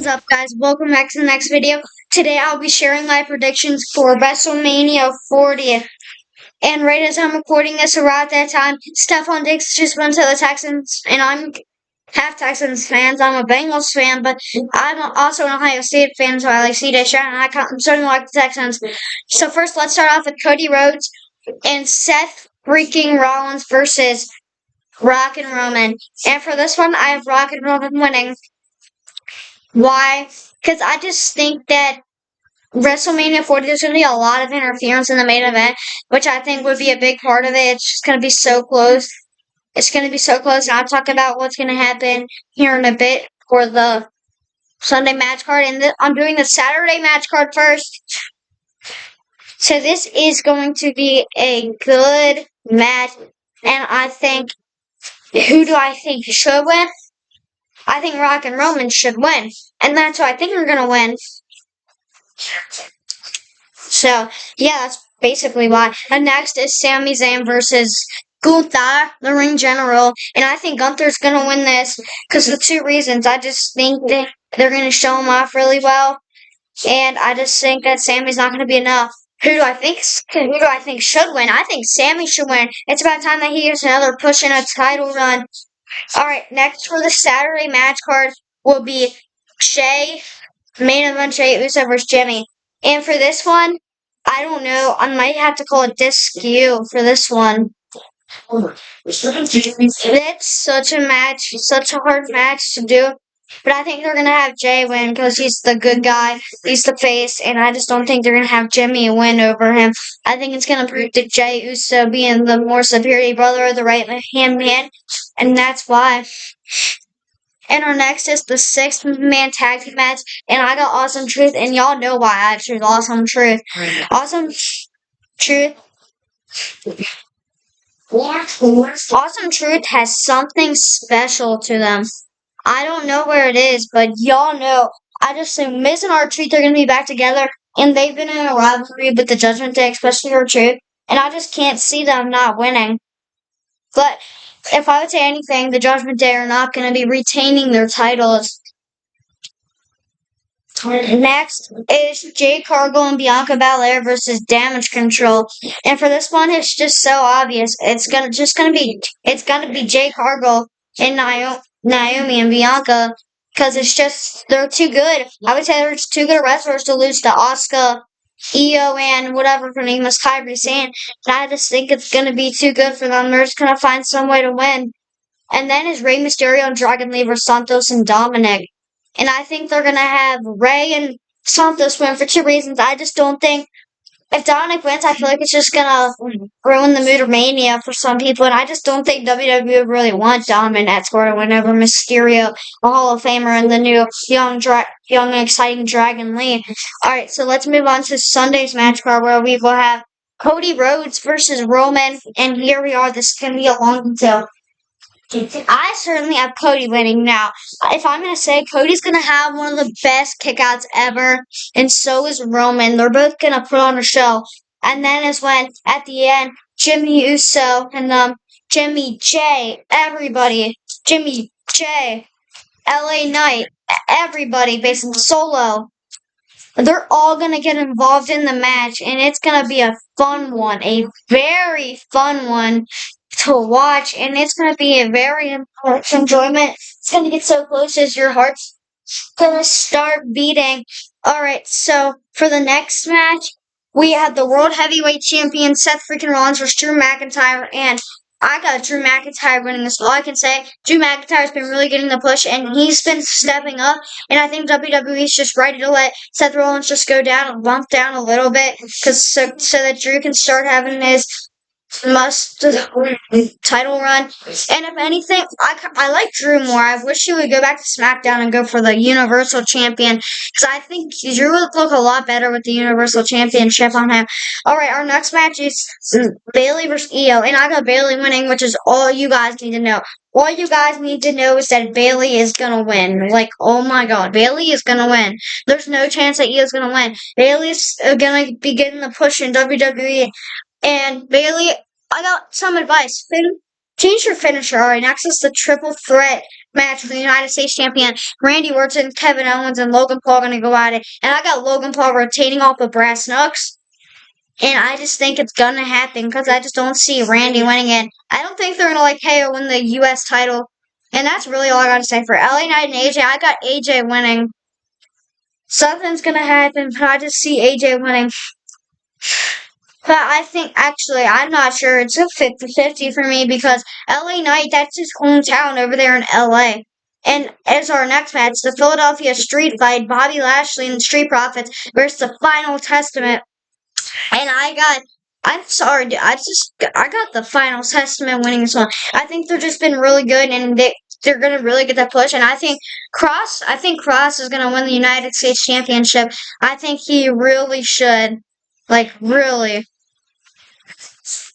What's up, guys? Welcome back to the next video. Today I'll be sharing my predictions for WrestleMania 40th. And right as I'm recording this, around that time, Stephon Diggs just went to the Texans, and I'm half Texans fans. I'm a Bengals fan, but I'm also an Ohio State fan, so I like CJ Stroud, and I'm starting to like the Texans. So first, let's start off with Cody Rhodes and Seth freaking Rollins versus Rock and Roman. And for this one, I have Rock and Roman winning. Why? Because I just think that WrestleMania 40, there's going to be a lot of interference in the main event, which I think would be a big part of it. It's just going to be so close. It's going to be so close, and I'll talk about what's going to happen here in a bit for the Sunday match card. And I'm doing the Saturday match card first. So this is going to be a good match, and I think, who do I think should win? I think Rock and Roman should win, and that's who I think are going to win. So, yeah, that's basically why. And next is Sami Zayn versus Gunther, the ring general. And I think Gunther's going to win this because of two reasons. I just think that they're going to show him off really well. And I just think that Sami's not going to be enough. Who do I think should win? I think Sami should win. It's about time that he gets another push in a title run. Alright, next for the Saturday match card will be main event Jey Uso versus Jimmy. And for this one, I don't know. I might have to call it DisQ for this one. It's such a hard match to do. But I think they're going to have Jey win because he's the good guy. He's the face. And I just don't think they're going to have Jimmy win over him. I think it's going to prove that Jey Uso being the more superior brother of the right-hand man. And that's why. And our next is the 6-man tag team match. And I got Awesome Truth. And y'all know why I choose Awesome Truth. Awesome Truth. Awesome Truth has something special to them. I don't know where it is, but y'all know. I just think Miz and R-Truth are going to be back together. And they've been in a rivalry with the Judgment Day, especially R-Truth. And I just can't see them not winning. But if I would say anything, the Judgment Day are not going to be retaining their titles. Next is Jade Cargill and Bianca Belair versus Damage Control. And for this one, it's just so obvious. It's gonna be Jade Cargill and Naomi and Bianca because they're too good. I would say they're just too good wrestlers to lose to Asuka, Io, and whatever her name is, Kairi Sane. And I just think it's gonna be too good for them. They're just gonna find some way to win. And then is Rey Mysterio and Dragon Lee versus Santos and Dominic. And I think they're going to have Rey and Santos win for two reasons. I just don't think, if Dominic wins, I feel like it's just going to ruin the mood of Mania for some people. And I just don't think WWE would really want Dom in that score to win over Mysterio, a Hall of Famer, and the new young exciting Dragon Lee. Alright, so let's move on to Sunday's match card where we will have Cody Rhodes versus Roman. And here we are. This is going to be a long detail. I certainly have Cody winning now. If I'm going to say, Cody's going to have one of the best kickouts ever, and so is Roman. They're both going to put on a show. And then is when, at the end, Jimmy Uso and Jimmy J, everybody, Jimmy J, LA Knight, everybody, basically Solo, they're all going to get involved in the match, and it's going to be a fun one, a very fun one to watch, and it's going to be a very important enjoyment. It's going to get so close as your heart's going to start beating. Alright, so for the next match, we have the World Heavyweight Champion Seth freaking Rollins versus Drew McIntyre, and I got Drew McIntyre winning this. All I can say, Drew McIntyre's been really getting the push, and he's been stepping up, and I think WWE's just ready to let Seth Rollins just go down and bump down a little bit, so that Drew can start having his title run. And if anything, I like Drew more. I wish he would go back to SmackDown and go for the Universal Champion, because I think Drew would look a lot better with the Universal Championship on him. Alright, our next match is Bayley versus Io, and I got Bayley winning, which is all you guys need to know. All you guys need to know is that Bayley is gonna win. Like, oh my god, Bayley is gonna win. There's no chance that Io's gonna win. Bayley's gonna be getting the push in WWE. And Bayley, I got some advice. Change your finisher. All right, next is the triple threat match for the United States champion. Randy Orton, Kevin Owens, and Logan Paul going to go at it. And I got Logan Paul rotating off of brass knucks. And I just think it's going to happen because I just don't see Randy winning it. I don't think they're going to like KO win the U.S. title. And that's really all I got to say for LA Knight and AJ. I got AJ winning. Something's going to happen, but I just see AJ winning. But I think, actually, I'm not sure. It's a 50-50 for me because LA Knight, that's his hometown over there in LA. And as our next match, the Philadelphia Street Fight, Bobby Lashley and the Street Profits versus the Final Testament. And I'm sorry, I got the Final Testament winning this one. I think they've just been really good and they're going to really get that push. And I think Cross is going to win the United States Championship. I think he really should. Like, really.